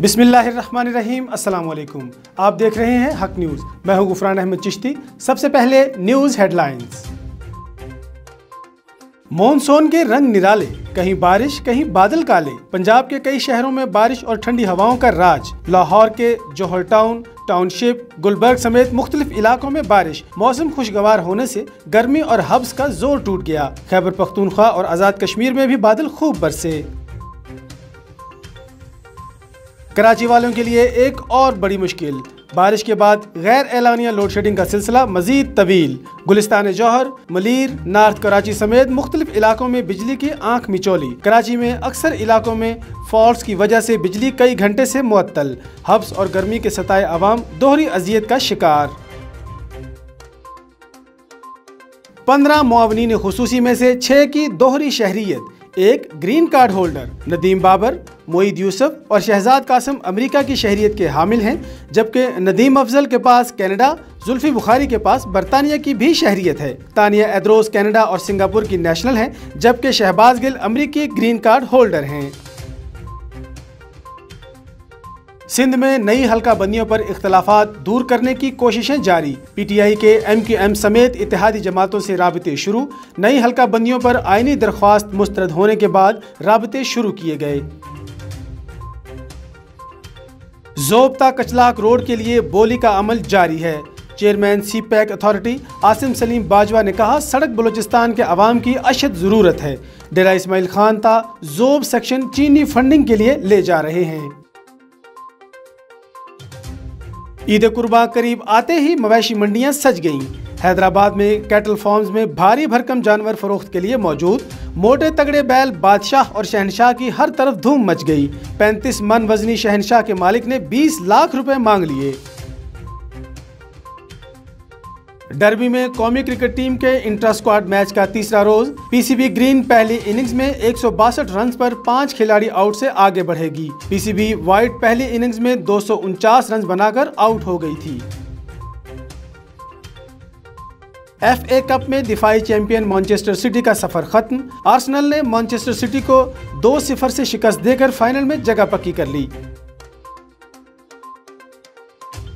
बिस्मिल्लाहिर्रहमानिर्रहीम, अस्सलाम वालेकुम। आप देख रहे हैं हक न्यूज़। मैं हूं गुफरान अहमद चिश्ती। सबसे पहले न्यूज़ हेडलाइंस। मॉनसून के रंग निराले, कहीं बारिश कहीं बादल काले। पंजाब के कई शहरों में बारिश और ठंडी हवाओं का राज। लाहौर के जौहर टाउन, टाउनशिप, गुलबर्ग समेत मुख्तलिफ इलाकों में बारिश। मौसम खुशगवार होने से गर्मी और हब्स का जोर टूट गया। खैबर पख्तूनख्वा और आज़ाद कश्मीर में भी बादल खूब बरसे। कराची वालों के लिए एक और बड़ी मुश्किल। बारिश के बाद गैर एलानिया लोड शेडिंग का सिलसिला मजीद तवील। गुलिस्तान जौहर, मलीर, नॉर्थ कराची समेत मुख्तलिफ इलाकों में बिजली की आंख मिचौली। कराची में अक्सर इलाकों में फॉल्ट्स की वजह से बिजली कई घंटे से मुअत्तल। हब्स और गर्मी के सताए अवाम दोहरी अजियत का शिकार। 15 मुआवनीन खुसूसी में से 6 की दोहरी शहरियत। एक green card holder Nadeem Babar, Moeed Yusuf और शहजाद कासिम अमेरिका की शहरियत के हामिल हैं, जबकि नदीम अफजल के पास कनाडा, जुल्फी बुखारी के पास बरतानिया की भी शहरियत है। तानिया एद्रोस कनाडा और सिंगापुर की नेशनल हैं, जबकि शहबाज गिल अमेरिकी ग्रीन कार्ड होल्डर हैं। सिंध में नई हल्का बंदियों पर इख्तलाफात दूर करने की कोशिशें जारी। PTI के MQM समेत इत्तेहादी जमातों से राबते शुरू। नई हल्का बंदियों पर आईनी दरख्वास्त मुस्तरद होने के बाद राबते शुरू किए गए। ज़ोबता कचलाक रोड के लिए बोली का अमल जारी है। Chairman CPEC authority Asim Salim Bajwa ने कहा, सड़क बलूचिस्तान के अवाम की अशद ज़रूरत है। डेरा इस्माइल खान ता ज़ोब सेक्शन चीनी फंडिंग के लिए ले जा रहे हैं। ईद कुर्बा करीब आते ही मवेशी मंडियां सज गईं। हैदराबाद में कैटल फार्म्स में भारी भरकम जानवर फरोख्त के लिए मौजूद। मोटे तगड़े बैल बादशाह और शहनशाह की हर तरफ धूम मच गई। 35 मन वजनी शहनशाह के मालिक ने 20 लाख रुपए मांग लिए। डर्बी में कौमी क्रिकेट टीम के इंट्रा स्क्वाड मैच का तीसरा रोज। PCB ग्रीन पहली इनिंग्स में 162 रन पर 5 खिलाड़ी आउट से आगे बढ़ेगी। PCB वाइट पहली इनिंग्स में 249 रन बनाकर आउट हो गई थी। FA कप में दिफाई चैंपियन मैनचेस्टर सिटी का सफर खत्म। आर्सेनल ने मैनचेस्टर सिटी को 2-0 से शिकस्त देकर फाइनल में जगह पक्की कर ली।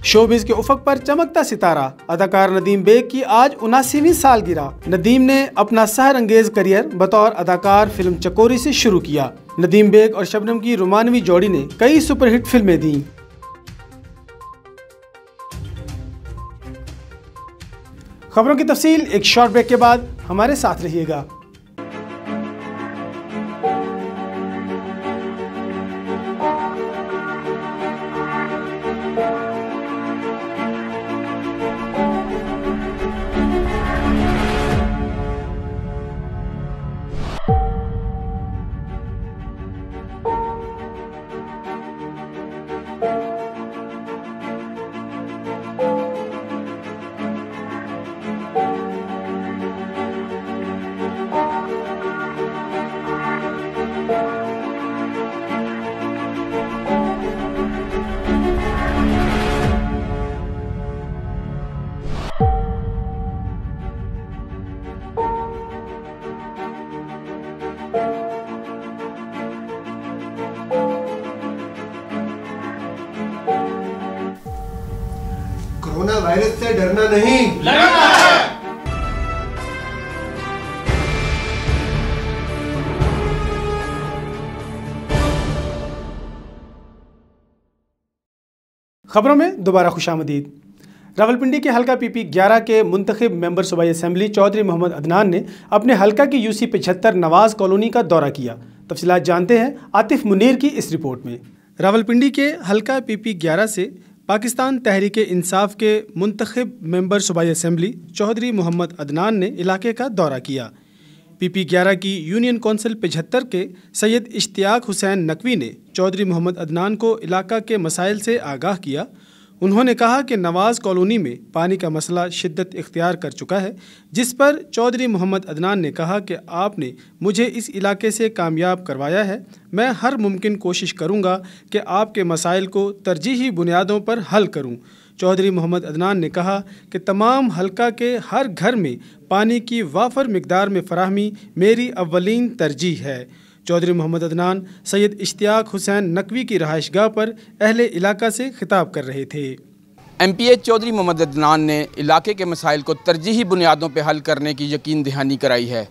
शोबिज के उफक पर चमकता सितारा अदाकार नदीम बेग की आज 79वीं सालगिरह। नदीम ने अपना सहर अंगेज करियर बतौर अदाकार फिल्म चकोरी से शुरू किया। नदीम बेग और शबनम की रोमानवी जोड़ी ने कई सुपरहिट फिल्में दी। खबरों की तफसील एक शॉर्ट ब्रेक के बाद, हमारे साथ रहिएगा। कोरोना वायरस से डरना नहीं, लड़ना है। खबरों में दोबारा खुशामदीद। रावलपिंडी के हल्का PP 11 के मुंतखब मेंबर सूबाई असेंबली चौधरी मोहम्मद अदनान ने अपने हल्का की UC 75 नवाज कॉलोनी का दौरा किया। तफसीलात जानते हैं आतिफ मुनीर की इस रिपोर्ट में। रावलपिंडी के हल्का PP 11 से पाकिस्तान तहरीक इंसाफ के मुंतखब मेंबर सूबाई असेंबली चौधरी मोहम्मद अदनान ने इलाके का दौरा किया। PP 11 की यूनियन कौंसिल 75 के सैयद इश्तियाक हुसैन नकवी ने चौधरी मोहम्मद अदनान को इलाका के मसाइल से आगाह किया। उन्होंने कहा कि नवाज कॉलोनी में पानी का मसला शिद्दत इख्तियार कर चुका है, जिस पर चौधरी मोहम्मद अदनान ने कहा कि आपने मुझे इस इलाके से कामयाब करवाया है। मैं हर मुमकिन कोशिश करूंगा कि आपके मसाइल को तरजीही बुनियादों पर हल करूं। चौधरी मोहम्मद अदनान ने कहा कि तमाम हल्का के हर घर में पानी की वाफर मिकदार में फराहमी मेरी अव्वलीन तरजीह है। चौधरी मोहम्मद अदनान सैयद इश्तियाक हुसैन नकवी की रहाइश गाह पर अहले इलाका से खिताब कर रहे थे। MPA चौधरी मोहम्मद अदनान ने इलाके के मसाइल को तरजीही बुनियादों पर हल करने की यकीन दहानी कराई है।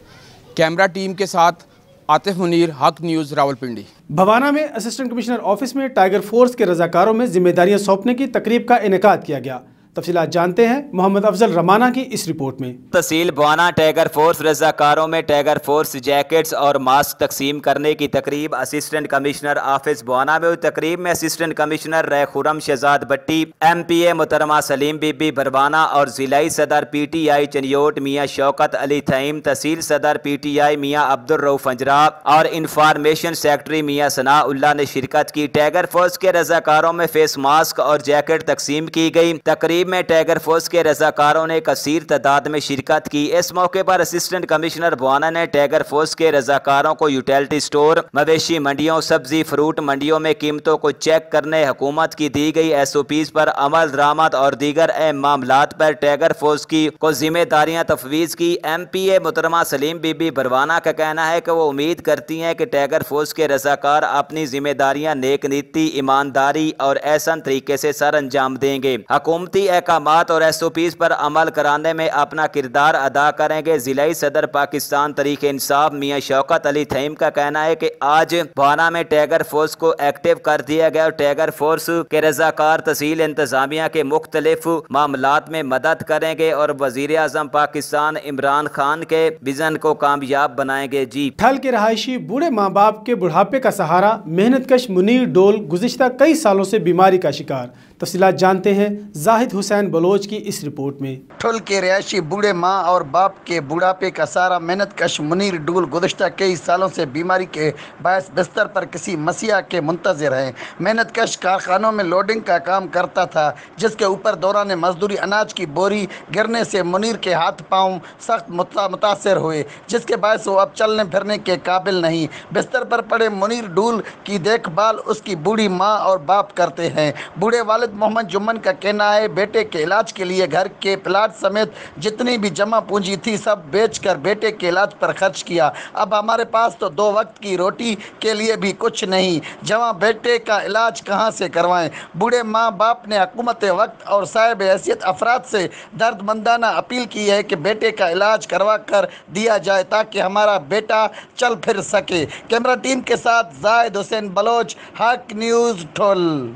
कैमरा टीम के साथ आतिफ मुनीर, हक न्यूज़, रावलपिंडी। भवाना में असिस्टेंट कमिश्नर ऑफिस में टाइगर फोर्स के रजाकारों में जिम्मेदारियां सौंपने की तकरीब का इनेकाद किया गया। तफसीलात जानते हैं मोहम्मद अफजल रमाना की इस रिपोर्ट में। तहसील भवाना टाइगर फोर्स रजाकारों में टाइगर फोर्स जैकेट्स और मास्क तकसीम करने की तकरीब असिस्टेंट कमिश्नर ऑफिस भवाना में हुई। तकरीब में असिस्टेंट कमिश्नर रह खुरम शहजाद भट्टी, MPA मुहतरमा सलीम बीबी बरवाना और जिलाई सदर PTI चनियोट मियाँ शौकत अली थईम, तहसील सदर PTI मियाँ अब्दुल रऊफ अंजरा और इंफॉर्मेशन सेक्रेटरी मियाँ सनाउल्लाह ने शिरकत की। टाइगर फोर्स के रजाकारों में फेस मास्क और जैकेट तकसीम की गई। तकरीब में टाइगर फोर्स के रजाकारों ने कसीर तादाद में शिरकत की। इस मौके पर असिस्टेंट कमिश्नर भवाना ने टाइगर फोर्स के रजाकारों को यूटिलिटी स्टोर, मवेशी मंडियों, सब्जी फ्रूट मंडियों में कीमतों को चेक करने, हुकूमत की दी गई SOPs पर अमल दरामद और दीगर अहम मामलात पर टाइगर फोर्स को जिम्मेदारियां तफवीज़ की। MPA मुहतरमा सलीम बीबी बरवाना का कहना है कि वो उम्मीद करती हैं कि टाइगर फोर्स के रजाकार अपनी जिम्मेदारियां नेक नीति, ईमानदारी और एहसन तरीके से सर अंजाम देंगे। हुकूमती अहकामात और SOPs पर अमल कराने में अपना किरदार अदा करेंगे। जिलाई सदर पाकिस्तान तरीके इंसाफ मियाँ शौकत अली थईम का कहना है कि आज भवाना में टाइगर फोर्स को एक्टिव कर दिया गया और टाइगर फोर्स के रजाकार तहसील इंतजामिया के मुख्तलिफ मामलात में मदद करेंगे और वजीर आजम पाकिस्तान इमरान खान के विजन को कामयाब बनाएंगे। जी ठल के रहायशी बूढ़े माँ बाप के बुढ़ापे का सहारा मेहनतकश मुनीर डोल गुज़िश्ता कई सालों से बीमारी का शिकार। तफसीलात जानते हैं जाहिद हुसैन बलोच की इस रिपोर्ट में। ठुल के रिहायशी बूढ़े माँ और बाप के बुढ़ापे का सारा मेहनत कश मुनीर डूल गुज़िश्ता कई सालों से बीमारी के बायस बिस्तर पर किसी मसीहा के मुंतज़िर हैं। मेहनत कश कारखानों में लोडिंग का काम करता था, जिसके ऊपर दौरान मजदूरी अनाज की बोरी गिरने से मुनीर के हाथ पाँव सख्त मुतासर हुए, जिसके बायस वो अब चलने फिरने के काबिल नहीं। बिस्तर पर पड़े मुनीर डूल की देखभाल उसकी बूढ़ी माँ और बाप करते हैं। बूढ़े वालिद मोहम्मद जुम्मन का कहना है बेटे के इलाज के लिए घर के प्लाट समेत जितनी भी जमा पूंजी थी सब बेचकर बेटे के इलाज पर खर्च किया। अब हमारे पास तो 2 वक्त की रोटी के लिए भी कुछ नहीं, जमा बेटे का इलाज कहाँ से करवाएं। बूढ़े माँ बाप ने हुकूमत वक्त और साहिब हैसियत अफराद से दर्दमंदाना अपील की है कि बेटे का इलाज करवा कर दिया जाए ताकि हमारा बेटा चल फिर सके। कैमरा टीम के साथ जाहिद हुसैन बलोच, हक न्यूज़, ठुल।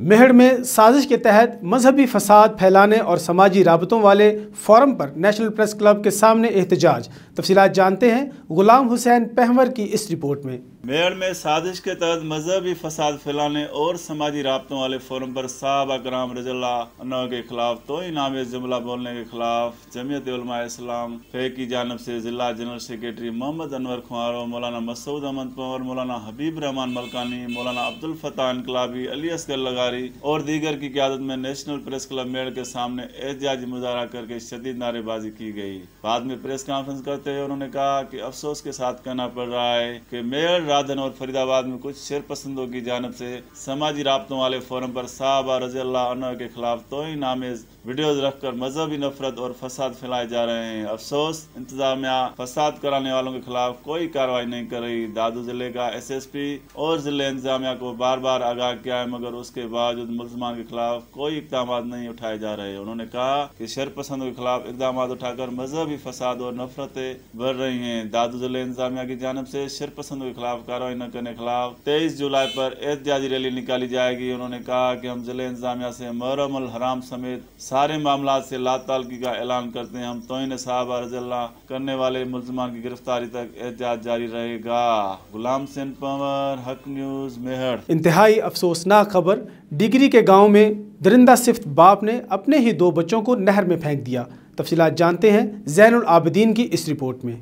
मेहड़ में साजिश के तहत मजहबी फसाद फैलाने और समाजी राबतों वाले फोरम पर नेशनल प्रेस क्लब के सामने एहतजाज। तफसीलात जानते हैं गुलाम हुसैन पहवर की इस रिपोर्ट में। मेहड़ में साजिश के तहत मजहबी फसाद फैलाने और समाजी राबतों वाले फोरम पर साहबा कराम रज़ियल्लाहु अन्हुम के खिलाफ तौहीन-आमेज़ जुमला बोलने के खिलाफ जमीयत उलमा इस्लाम फे की जानब से जिला जनरल सेक्रेटरी मोहम्मद अनवर खुमारो, मौलाना मसूद अहमद पवर, मौलाना हबीब रहमान मलकानी, मौलाना अब्दुल फताह इनकलाबी, अली असगर लगारी और दीगर की क़यादत में नेशनल प्रेस क्लब मेहड़ के सामने एहतजाजी मुजाहरा करके शदीद नारेबाजी की गई। बाद में प्रेस कॉन्फ्रेंस करते हुए उन्होंने कहा कि अफसोस के साथ कहना पड़ रहा है कि मेहड़, राधन और फरीदाबाद में कुछ शेरपसंदों की जानब से समाजी राबतों वाले फोरम पर साहबा रज़ियल्लाहु अन्हुम के खिलाफ तौहीन-आमेज़ वीडियोज रखकर मजहबी नफरत और फसाद फैलाए जा रहे हैं। अफसोस इंतजामिया फसाद कराने वालों के खिलाफ कोई कार्रवाई नहीं कर रही। दादू जिले का SSP और जिले इंतजामिया को बार बार आगाह किया है, मगर उसके बावजूद मुल्ज़मान के खिलाफ कोई इक़दाम नहीं उठाए जा रहे। उन्होंने कहा कि शरपसंदों के खिलाफ इक़दाम उठाकर मजहबी फसाद और नफरतें बढ़ रही हैं। दादू जिले इंतजामिया की जानब से शरपसंदों के खिलाफ कार्रवाई न करने के खिलाफ 23 जुलाई पर एहतजाजी रैली निकाली जाएगी। उन्होंने कहा कि हम जिले इंतजामिया से मुहर्रम अल हराम समेत सारे मामला से लातालगी का ऐलान करते हैं। हम तौहीन साहबा रज़ियल्लाहु करने वाले मुल्ज़मान की गिरफ्तारी तक एहतजाज जारी रहेगा। गुलाम हुसैन पवर, हक न्यूज़, मेहड़। इंतहाई अफसोसनाक खबर, डिगरी के गांव में दरिंदा सिफ्त बाप ने अपने ही 2 बच्चों को नहर में फेंक दिया। तफसीलात जानते हैं ज़ैनुल आबिदीन की इस रिपोर्ट में।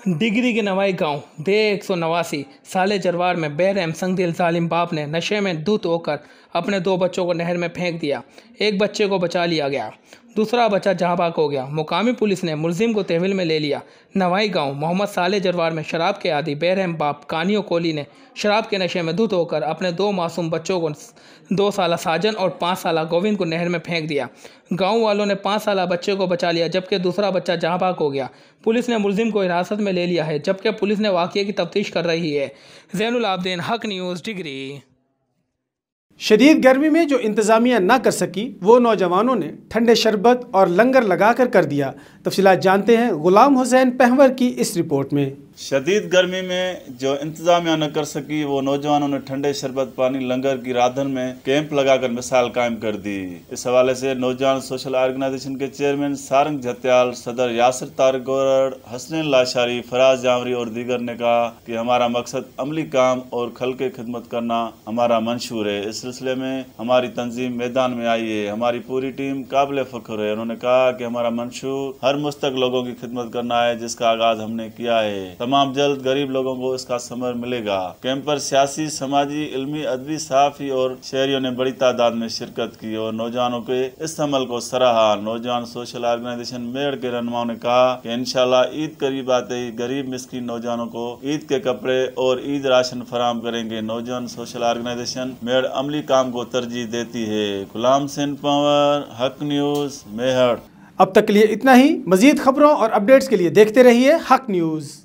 डिगरी के नवाई गांव दे 189 साले जरवार में बेरहम संगदिल जालिम बाप ने नशे में धुत होकर अपने 2 बच्चों को नहर में फेंक दिया। एक बच्चे को बचा लिया गया, दूसरा बच्चा जहाँ बाग हो गया। मुकामी पुलिस ने मुलजिम को तहवील में ले लिया। नवाई गांव मोहम्मद साले जरवार में शराब के आदी बेरहम बाप कानियो कोहली ने शराब के नशे में धुत होकर अपने 2 मासूम बच्चों को 2 साला साजन और 5 साला गोविंद को नहर में फेंक दिया। गांव वालों ने 5 साला बच्चे को बचा लिया, जबकि दूसरा बच्चा जहाँ बाग हो गया। पुलिस ने मुलजिम को हिरासत में ले लिया है, जबकि पुलिस ने वाक़ये की तफ्तीश कर रही है। ज़ैनुल आबदीन, हक न्यूज़, डिगरी। शदीद गर्मी में जो इंतज़ामिया ना कर सकी वो नौजवानों ने ठंडे शरबत और लंगर लगाकर कर दिया। तफसीलात जानते हैं गुलाम हुसैन पहवर की इस रिपोर्ट में। शदीद गर्मी में जो इंतजामिया न कर सकी वो नौजवानों ने ठंडे शरबत पानी लंगर की राधन में कैंप लगाकर मिसाल कायम कर दी। इस हवाले से नौजवान सोशल ऑर्गेनाइजेशन के चेयरमैन सारंग झत्याल, सदर यासिर तारक गौरड़, हसनैन लाशारी, फराज जामरी और दीगर ने कहा कि हमारा मकसद अमली काम और खल के खिदमत करना हमारा मंशूर है। इस सिलसिले में हमारी तंजीम मैदान में आई है, हमारी पूरी टीम काबिल फख्र है। उन्होंने कहा कि हमारा मंशूर हर मुस्तक लोगों की खिदमत करना है, जिसका आगाज हमने किया है। तमाम जल्द गरीब लोगों को इसका समर मिलेगा। कैंप पर सियासी, समाजी, इल्मी, अदबी, सहाफ़ी और शहरियों ने बड़ी तादाद में शिरकत की और नौजवानों के इस अमल को सराहा। नौजवान सोशल ऑर्गेनाइजेशन मेड़ के रहनुमाओं ने कहा कि इंशाल्लाह ईद करीब आते ही गरीब मिस्कीन नौजवानों को ईद के कपड़े और ईद राशन फराहम करेंगे। नौजवान सोशल ऑर्गेनाइजेशन मेड़ अमली काम को तरजीह देती है। गुलाम हुसैन पहवर, हक न्यूज़, मेहर। अब तक के लिए इतना ही। मजीद खबरों और अपडेट्स के लिए देखते रहिए हक न्यूज़।